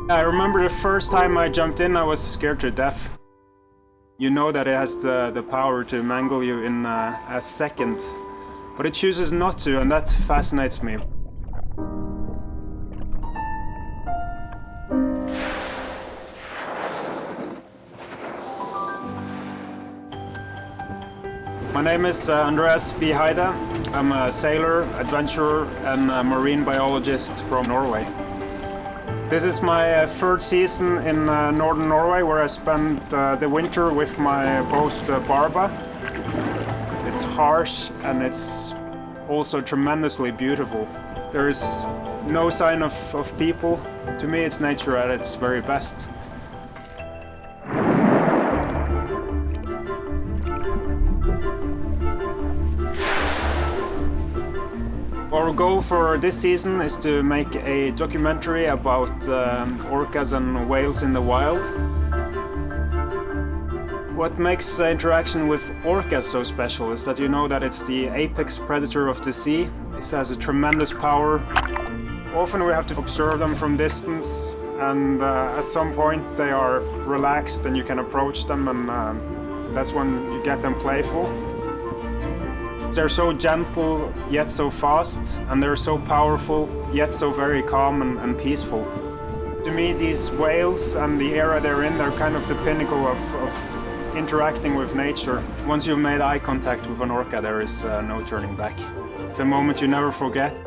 I remember the first time I jumped in, I was scared to death. You know that it has the power to mangle you in a second, but it chooses not to, and that fascinates me. My name is Andreas B. Heide. I'm a sailor, adventurer, and a marine biologist from Norway. This is my third season in northern Norway, where I spent the winter with my boat Varje. It's harsh and it's also tremendously beautiful. There is no sign of people. To me, it's nature at its very best. Our goal for this season is to make a documentary about orcas and whales in the wild. What makes interaction with orcas so special is that you know that it's the apex predator of the sea. It has a tremendous power. Often we have to observe them from distance, and at some point they are relaxed and you can approach them, and that's when you get them playful. They're so gentle, yet so fast, and they're so powerful, yet so very calm and peaceful. To me, these whales and the era they're in, they're kind of the pinnacle of interacting with nature. Once you've made eye contact with an orca, there is no turning back. It's a moment you never forget.